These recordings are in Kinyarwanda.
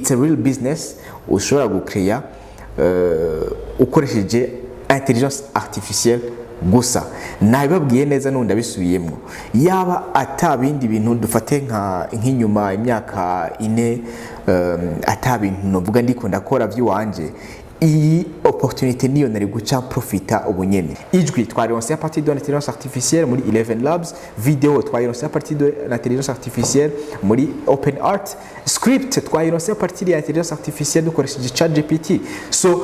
it's a real business ushobora gucreate ukoresheje intelligence artificielle gusa. Nabibabwiye neza nundi abisubiyemo, yaba atabindi bintu dufate nk'inyuma imyaka 4 atabintu novuga ndiko ndakora by'iwanje, iyi opportunité niyo nari guca profita ubunyene. Ijwi twaronse à partir de l'intelligence artificielle muri 11 labs, vidéo twaronse à partir de l'intelligence artificielle muri OpenArt, script twaronse à partir de l'intelligence artificielle dukoresheje ChatGPT. So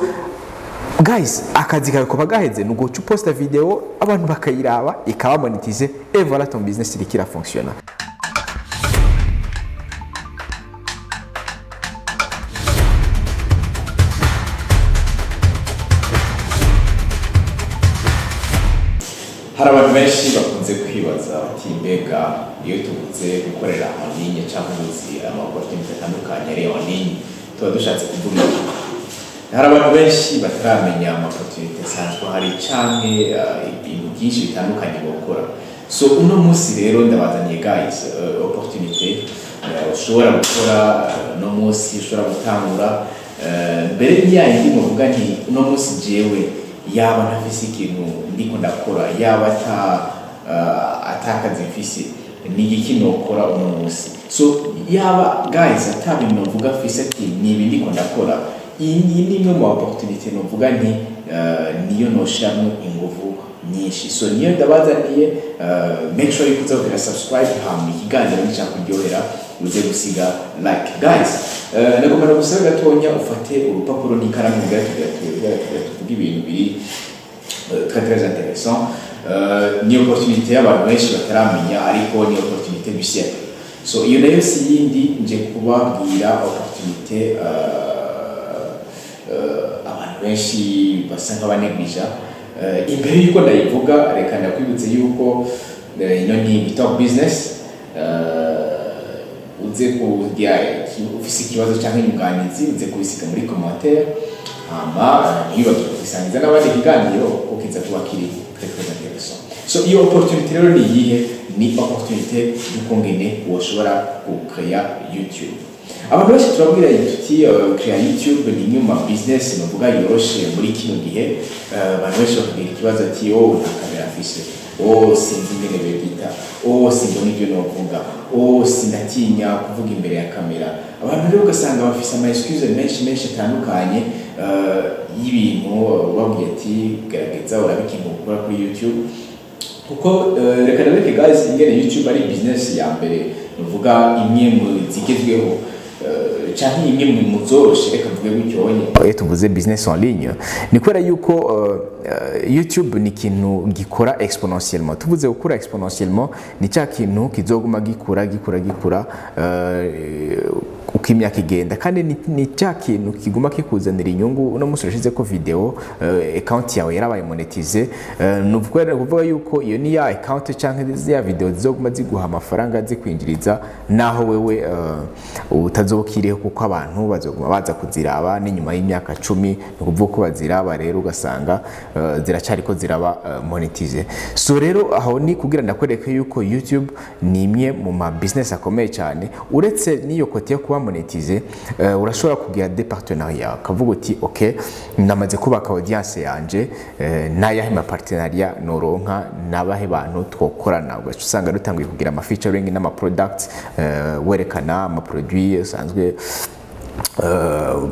guys, akazi kawe ko bagaheze nugo uposta video abantu bakayiraba ikaba monetize et voilà ton business irikira fonctionner. Hari abantu benshi bakunze kwibaza bati mbega iyo tuvuze gukorera online cyangwa uzi ama-opportunity atandukanye ari online tuba dushatse kuvuga. Hari abantu benshi bataramenya ama-opportunity asanzwe hari canke ibintu byinshi bitandukanye bakora. So uno munsi rero ndabazaniye guys opportunity ushobora gukora no munsi ushobora gutangura mbere y'indi muvuga nti uno munsi jewe yaba ntafise ikintu ndiko ndakora, yaba atakazi mfise ni iki nokora uno munsi. So yaba guys atabintu mvuga afise ati ni ibi ndiko ndakora, iyi ni imwe mu opportunity novuga nti niyo noshamwe ingufu nyinshi. So niyo ndabazaniye, make sure you kuza subscribe hama ikiganiro nica kuryohera uze gusiga like. Guys nagomba gusaba gatonya ufate urupapuro n'ikaramu tuvuga ibintu biri très intéressant. Ni opportunité y'abantu benshi bataramenya ariko ni opportunité du siècle. So iyo nayo si yindi nje kubabwira opportunité abantu benshi basa nk'abaneglisha. Imbere yuko ndayivuga reka ndakwibutse yuko ino ni top business. Uze kugira ufise ikibazo cyangwa inyunganizi uze kubisiga muri commentaire, hama nibagire kubisangiza n'abandi biganiro kuko kiza kuba kiri très intéressant. So iyo opportunité rero ni iyihe? Ni opportunité y'ukungene woshobora gucreate YouTube. Abantu benshi turabwira tuti create YouTube ni imwe mu business novuga yoroshe muri kino gihe. Abantu benshi bakagira ikibazo ati nta kamera afise, sinzi ingene bebita, simbona ibyo novuga, sinatinya kuvuga imbere ya kamera. Abantu rero ugasanga bafise ama excuse menshi atandukanye y'ibintu babwiye ati gerageza urabikinga gukora kuri YouTube. Kuko reka nabeke guys ingene YouTube ari business ya mbere novuga imwe mu zigezweho cyane imwe mu muzoroshe reka mvuge gucyonye. Iyo tuvuze business en ligne ni kwera yuko YouTube ni kintu gikora exponentiellement. Tuvuze gukora exponentiellement ni cya kintu kizoguma gikura uko imyaka igenda, kandi ni cya kintu kiguma kikuzanira inyungu. Uno munsi urashize ko video account yawe yarabaye monetize, nuvuga yuko iyo ni ya account cyangwa ya video zizoguma ziguha amafaranga zikwinjiriza naho wewe utazokiriho, kuko abantu bazoguma baza kuziraba n'inyuma y'imyaka 10 nukuvuga ko baziraba rero ugasanga ziracari ko ziraba monetize. So rero aho ni kugira ndakwereka yuko YouTube ni imwe mu ma business akomeye cyane. Uretse niyo kote yo kuba monetize, urashobora kugira des partenariats, kavuga uti okay ndamaze kubaka audience yanje, nayahe ma partenariat noronka nabahe bantu twokorana. Ugasanga dutangiye kugira ama featuring n'ama products, werekana ama produits usanzwe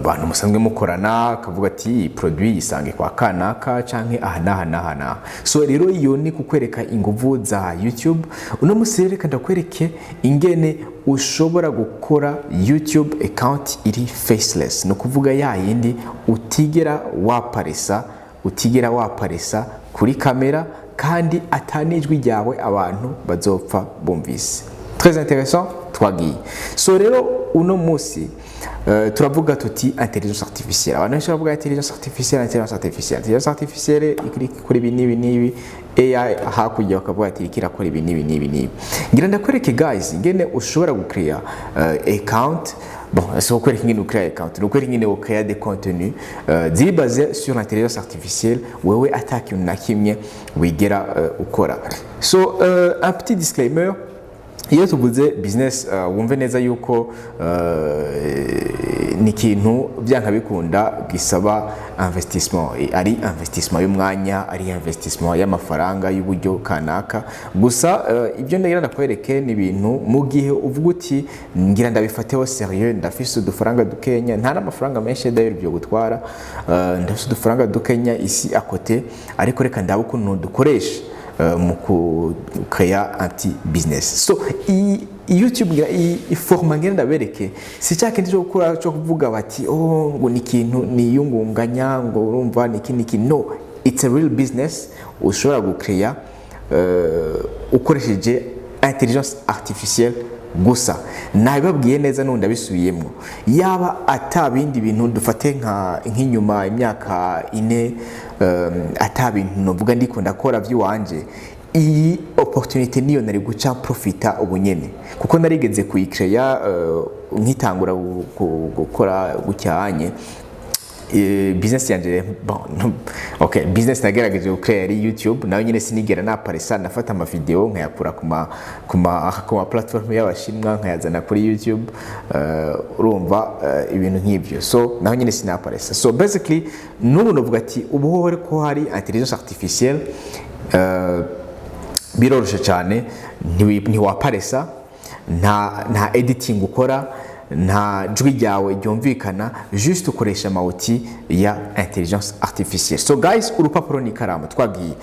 bantu musanzwe mukorana, kavuga ati produit isange kwa kanaka canke aha. So rero iyo ni kukwereka inguvu za YouTube. Uno musireka ndakwereke ingene ushobora gukora YouTube account iri faceless, no kuvuga ya yindi utigera waparesa kuri kamera kandi atanijwi ryawe abantu bazopfa bumvise. Très intéressant twagiye. So rero uno musi turavuga tuti intelligence artificielle. Abantu benshi bavuga intelligence artificielle ikiri kuri ibi AI hakujya bakavuga ati ikirakora ibi nibi. Ngira ndakwereke guys ingene ushobora gucreate account. Bon, c'est quoi ingene ucreate account? Nuko ingene ucreate des contenus ziri basé sur l'intelligence artificielle, wewe ataki na kimwe wigera ukora. So un petit disclaimer. Iyo tuvuze business wumve neza yuko ni ikintu byanka bikunda gisaba investissement, ari investissement y'umwanya, ari investissement y'amafaranga y'uburyo kanaka. Gusa ibyo ndagira nakwereke ni ibintu mu gihe uvuga uti ngira ndabifateho serieux, ndafise udufaranga dukenya, nta n'amafaranga menshi d'ailleurs byo gutwara, ndafise udufaranga dukenya isi akote, ariko reka ndabe ukuntu dukoresha mu kukaya anti business. So YouTube iforma ngenda ndabereke si cya kindi cyo gukora cyo kuvuga bati oh ngo ni ikintu niyungunganya ngo urumva ni iki. No, it's a real business ushobora gukreya ukoresheje intelligence artificielle gusa. Nabibabwiye neza n'undi abisubiyemo, yaba atabindi bintu dufate nk'inyuma imyaka 4 atabintu novuga ndiko ndakora by'uwanje, iyi opportunity niyo nari guca profita ubunyene, kuko narigeze kuyikreya nkitangura gukora gucyanye business yanje. Bon, okay, business nagerageje gukreya ari YouTube, nayo nyine sinigera naparesa, nafata ama video nkayakura kuma platform y'abashinwa nkayazana kuri YouTube, urumva ibintu nk'ibyo. So naho nyine sinaparesa. So basically n'ubu novuga ati ubuhore ko hari intelligence artificielle biroroshe cyane, ntiwaparesa, nta editing ukora, nta jwi ryawe ryumvikana, just ukoresha mauti ya intelligence artificielle. So guys, urupapuro ni ikaramu twagiye.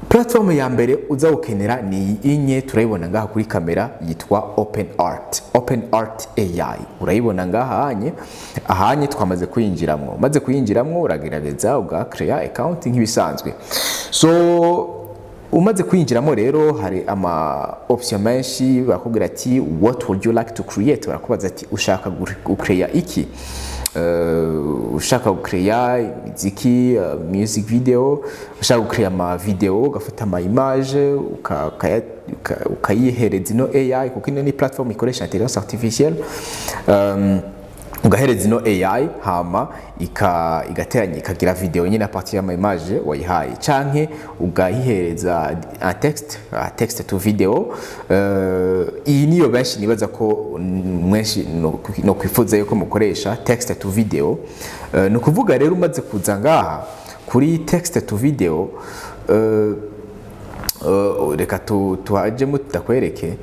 Platform ya mbere uza gukenera ni inye, turayibona ngaha kuri kamera, yitwa OpenArt AI. Urayibona ngaha ahanye twamaze kuyinjiramo. Maze kuyinjiramo uragerageza ugakreya account nk'ibisanzwe. So umaze kuyinjiramo rero hari ama option menshi bakubwira ati what would you like to create, barakubaza ati ushaka gukreya iki, ushaka gukreya muziki, music video, ushaka gukreya ama video, ugafata ama image ukayihereza ino AI, kuko ino ni platform ikoresha intelligence artificielle, ugahereza ino AI hama igateranya ikagira video nyine a partir y'ama image wayihaye, canke ugayihereza text to video. Iyi niyo benshi nibaza ko mwenshi no kwifuza yuko mukoresha text to video. No kuvuga rero umaze kuza ngaha kuri text to video, reka tuhaje mutakwereke,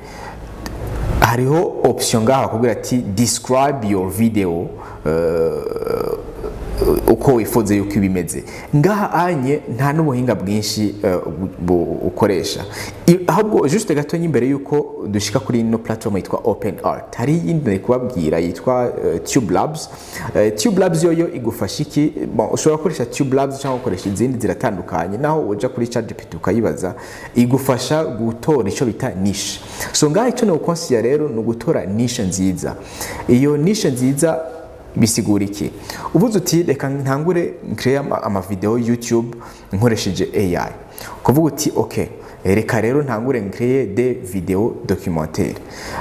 hariho option ngaha bakubwira ati describe your video, uko wifuza yuko ibimeze. Ngaha anye nta n'ubuhinga bwinshi ukoresha, ahubwo juste gato nyimbere yuko dushika kuri ino platform yitwa OpenArt, hari yindi nari kubabwira yitwa TubeLabs. TubeLabs yoyo igufasha iki? Bon, ushobora gukoresha TubeLabs cyangwa ukoresha izindi ziratandukanye, naho uja kuri ChatGPT ukayibaza, igufasha gutora ico bita niche. So ngaha icyo no consider rero no gutora niche nziza. Iyo niche nziza bisigura iki? Uvuze uti reka ntangure create ama video YouTube nkoresheje AI, kuvuga uti okay, reka rero ntangure create des vidéos documentaires.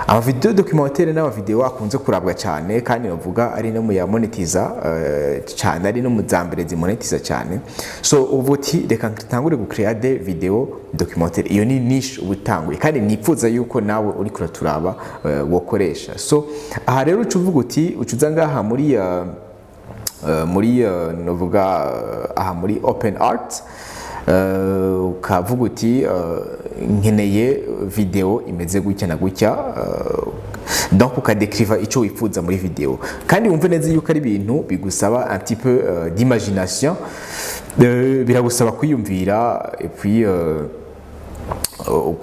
Ama video documentaire n'ama video akunze kurabwa cyane, kandi navuga ari no mu ya monetiza cyane, ari no mu zambere zimonetiza cyane. So uvuti reka ntangure create des vidéos documentaires. Iyo ni niche ubutanguye, kandi nipfuza yuko nawe uri kuraturaba wokoresha. So aha rero ucuvuga uti ucuza ngaha muri navuga aha muri OpenArt, ukavuga uti nkeneye video imeze gutya na gutya, donc ukadekriva ico wifuza muri video, kandi wumve neza yuko ari ibintu bigusaba un petit peu d'imagination, biragusaba kwiyumvira et puis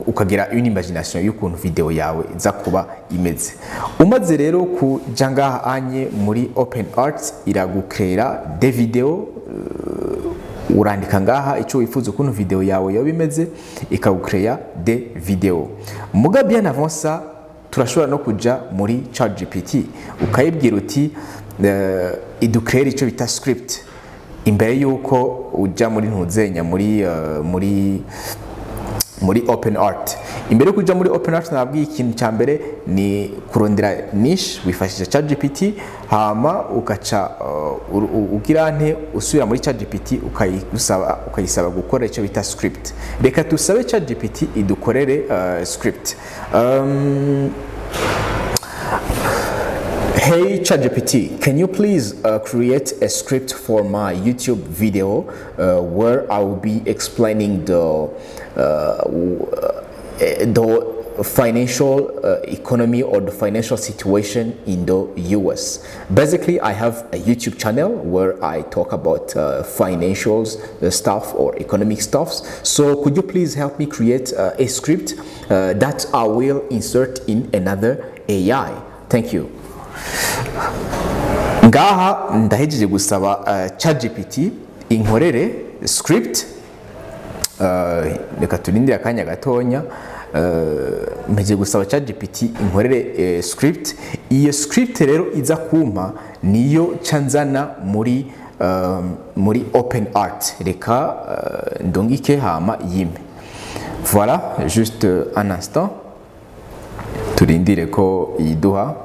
ukagira une imagination y'ukuntu video yawe iza kuba imeze. Umaze rero kuja ngaha anye muri OpenArt, iragukrera des vidéos, urandika ngaha ico wifuza ukuntu video yawe yoba imeze, ikagukreya des vidéos. Muga bien avant ça, turashobora no kuja muri ChatGPT ukayibwira uti idukrera ico bita script, imbere yuko uja muri ntuzenya muri OpenArt. Imbere yo kuja muri OpenArt nabwiye ikintu cya mbere ni kurondera niche wifashisha ChatGPT, hama ukaca ugira nte usubira muri ChatGPT ukayisaba gukora icyo bita script. Reka tusabe ChatGPT idukorere script. Hey ChatGPT, can you please create a script for my YouTube video where I will be explaining the financial economy or the financial situation in the US. Basically, I have a YouTube channel where I talk about financials stuff or economic stuffs. So could you please help me create a script that I will insert in another AI? Thank you. Ngaha ndahejeje gusaba ChatGPT inkorere script, reka turindire akanya gatonya. Mpeje gusaba ChatGPT inkorere script. Iyo script rero iza kumpa niyo canzana muri OpenArt. Reka ndongike hama yime. Voilà, juste un instant. Turindire ko iduha.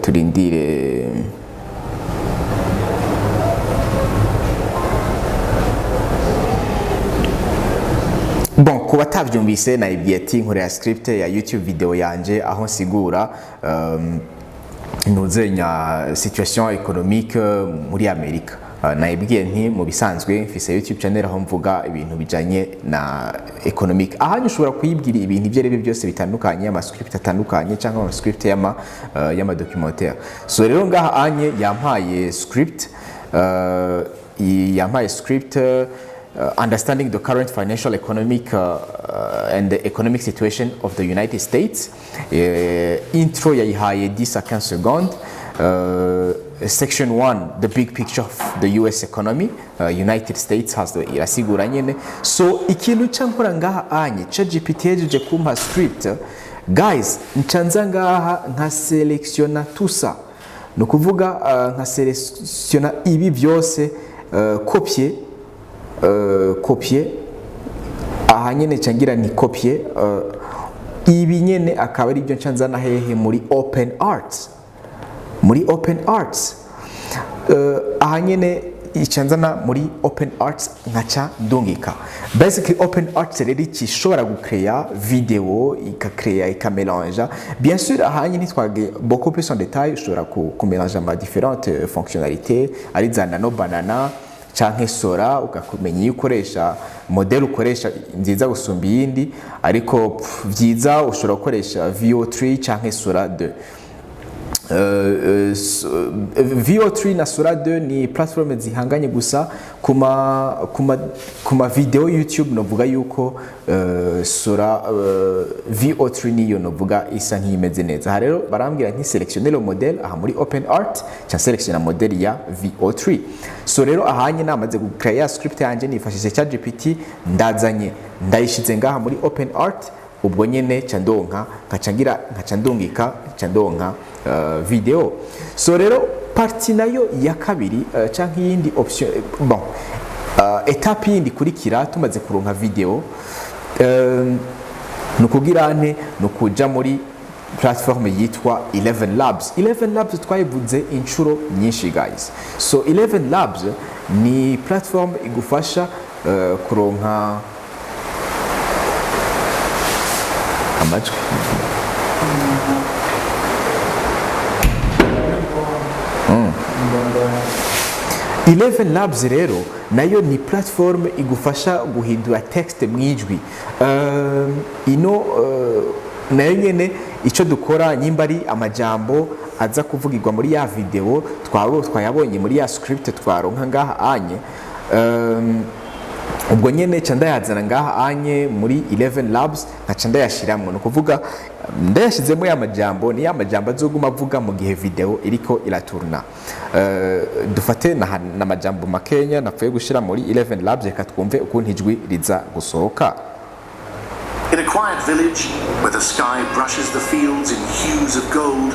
Turindire. Bon, kuba tavyumvise naibwiye ati nkorera script ya YouTube video yanje aho nsigura nuzenya situation économique muri Amerika. Naibwiye nti mu bisanzwe mfise YouTube channel aho mvuga ibintu bijanye na economic. Ahanyu ushobora kuyibwira ibintu ivyo rebe byose bitandukanye, ama script atandukanye cyangwa ama script yama documentaire. So rero ngaha anye yampaye script understanding the current financial economic and the economic situation of the United States. Intro yayihaye 10 à 15 secondes. Section 1, the big picture of the US economy. United States has the irasigura nyene. So ikintu cankora ngaha anye ChatGPT yejeje kumpa script. Guys, nchanza ngaha nka selectiona tusa. Nukuvuga nka selectiona ibi byose copier aha nyene cangira ni copier ibi nyene akaba ari byo ncanzana hehe muri OpenArt. Muri OpenArt aha nyene icanzana muri OpenArt nkaca ndungika. Basically OpenArt rero ikishobora gucreate video, ikamélanger. Bien sûr aha nyene twage beaucoup plus en détail, ushobora kumélanger ma différentes fonctionnalités ari za nano banana canke sora ugakumenya ukoresha model ukoresha nziza gusumba yindi, ariko vyiza ushobora gukoresha VO3 canke sora 2. VO3 na sora 2 ni platform zihanganye gusa kuma video YouTube novuga yuko sora VO3 niyo novuga isa nk'imeze neza. Ha rero barambwira nti selectionner le model aha muri OpenArt cha selectiona model ya VO3. So rero ahanye namaze gucreate script yanje nifashije ChatGPT ndazanye ndayishize ngaha muri OpenArt. Ubwo nyene candonka nkaca ndungika candonka video. So rero parti nayo ya kabiri canke yindi option bon etape yindi kurikira tumaze kuronka video nukugira nte nukuja muri platform yitwa 11 Labs. 11 Labs twayivuze inshuro nyinshi guys. So 11 Labs ni platform igufasha kuronka amajwi. 11 Labs rero nayo ni platform igufasha guhindura text mwijwi. Nayo nyene ico dukora nyimba ari amajambo aza kuvugirwa muri ya video twayabonye muri ya script twaronka ngaha anye. Ubwo nyene canda yazana ngaha anye muri 11 Labs nkaca ndayashiramwe, no kuvuga ndayashizemo ya majambo ni ya majambo azoguma avuga mu gihe video iriko iraturna. Dufate na majambo makenya napfuye gushira muri 11 Labs reka twumve ukuntu ijwi riza gusohoka. In a quiet village where the sky brushes the fields in hues of gold,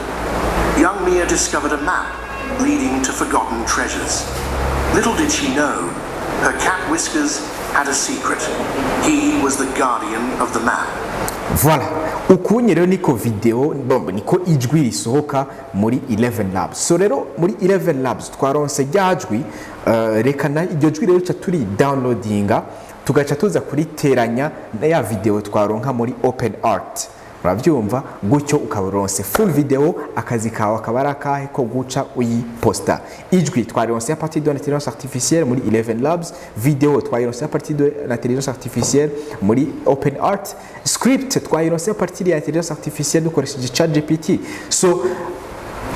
young Mia discovered a map leading to forgotten treasures. Little did she know, her cat Whiskers had a secret. He was the guardian of the map. Voilà, ukunye rero niko video niko ijwi risohoka muri 11 Labs. So rero muri 11 Labs twaronse ryajwi, rekana iryo jwi rero turi downloadinga tugaca tuza kuriteranya na ya video twaronka muri OpenArt. urabyumva gutyo ukaburonse full video akazi kawe akaba ari akahe ko guca uyiposta ijwi twaronse à partir de l'intelligence artificielle muri 11 labs video twaronse à partir de l'intelligence artificielle muri open art script twaronse à partir de l'intelligence artificielle dukoresheje ChatGPT so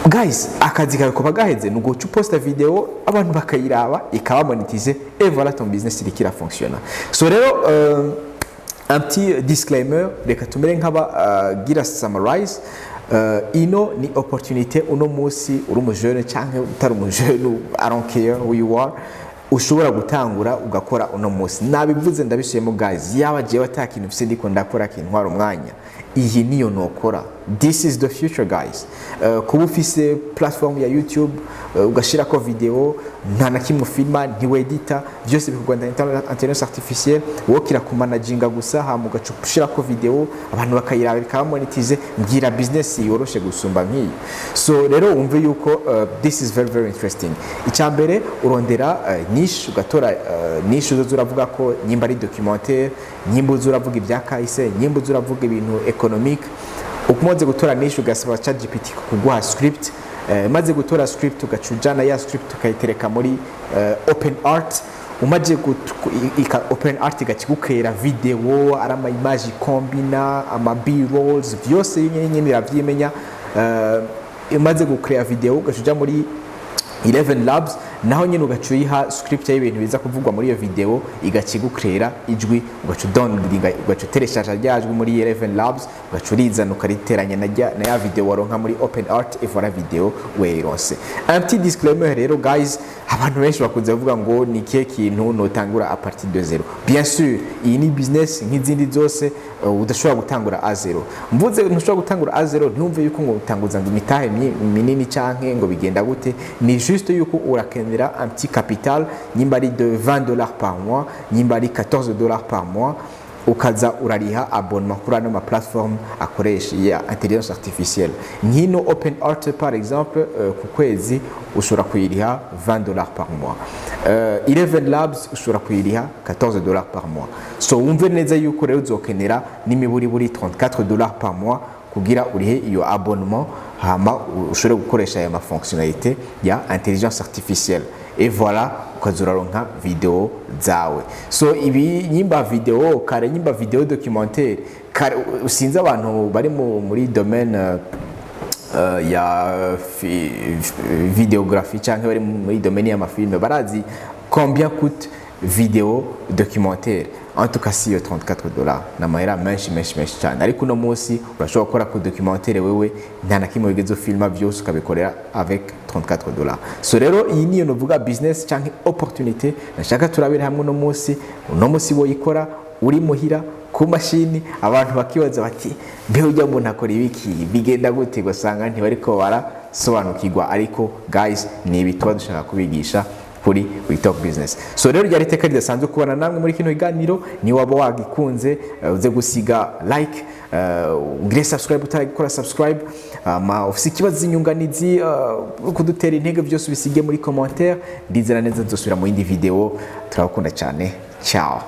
guys akazi kawe ko bagaheze nugo uposta video abantu bakayiraba ikaba monetize et voilà ton business irikira fonctionner so rero un petit disclaimer reka tumere nk'aba gira summarize ino ni opportunité uno musi uri umujene cyangwa utari umujene I don't care who you are ushobora gutangura ugakora uno musi nabivuze ndabishiyemo guys yaba jewe atakintu mfise ndiko ndakora kintwara umwanya iyi niyo nokora this is the future guys kuba ufise platform ya YouTube ugashira ko video nta na kimwe filma ntiwedita byose bikorwa na intelligence artificielle wokira ku managinga gusa ha mugacushira ko video abantu bakayiraba bikaba monetize ngira business yoroshe gusumba nk'iyi so rero wumve yuko this is very very interesting icyambere urondera niche ugatora niche uzuravuga ko nyimba ari documentaire nyimba uzuravuga ibya kahise nyimba uzuravuga ibintu economique ukumoze gutora niche ugasaba ChatGPT kuguha script maze gutora script ugacujana ya script ukayitereka muri open art umaje open art igakigukera video arama image combina ama b-rolls byose nyine iravyimenya imaze gukrea video ugacuja muri 11 labs naho nyine ugacuyiha script y'ibintu biza kuvugwa muri iyo video igakigukrera ijwi ugacudownloadinga ugacutereshaje ryajwi muri 11 labs ugacurizana ukariteranya na ya video waronka muri open art ifora video weronse un petit disclaimer rero guys abantu benshi bakunze kuvuga ngo ni kihe kintu notangura a partir de zero bien sûr iyi ni business nk'izindi zose udashobora gutangura a zero mvuze ntushobora gutangura a zero ntumve yuko ngo utanguza ngo imitahe minini canke ngo bigenda gute ni juste yuko urakenera un petit capital nyimba ari de $20 par mois nyimba ari $14 par mois ukaza urariha abonnement kuri ano ma platform akoresha ya intelligence artificielle nkino open art par exemple ku kwezi ushobora kuyiriha $20 par mois 11 labs ushobora kuyiriha $14 par mois so wumve neza yuko rero uzokenera n'imiburi buri $34 par mois kugira urihe iyo abonnement hama ushobora gukoresha aya ma fonctionnalité ya intelligence artificielle et voilà ukazuraronka video zawe so ibi nyimba video kare nyimba video documentaire kare usinze abantu bari muri domaine ya videographie cyangwa bari muri domaine ya mafilme barazi combien coûte vidéo documentaire en tout cas si $34 na mahera menshi cyane ariko no munsi urashobora gukora ku documentaire wewe nta na kimwe wigeze filma byose ukabikorera avec $34 so rero iyi niyo novuga business cyangwa opportunité nashaka turabira hamwe no munsi woyikora uri muhira ku mashini abantu bakibaza bati mbe ujya ngo ntakora ibiki bigenda gute gusanga ntibariko barasobanukirwa ariko guys ni ibitwa dushaka kubigisha kuri WeTalk Business so rero ryari teka ridasanzwe kubana namwe muri kino kiganiro ni wabo wagikunze uze gusiga like ugire subscribe utagikora subscribe ufise ikibazo inyunganizi kudutera intege byose ubisige muri commentaire ndizera neza nzosubira mu yindi video turabakunda cyane ciao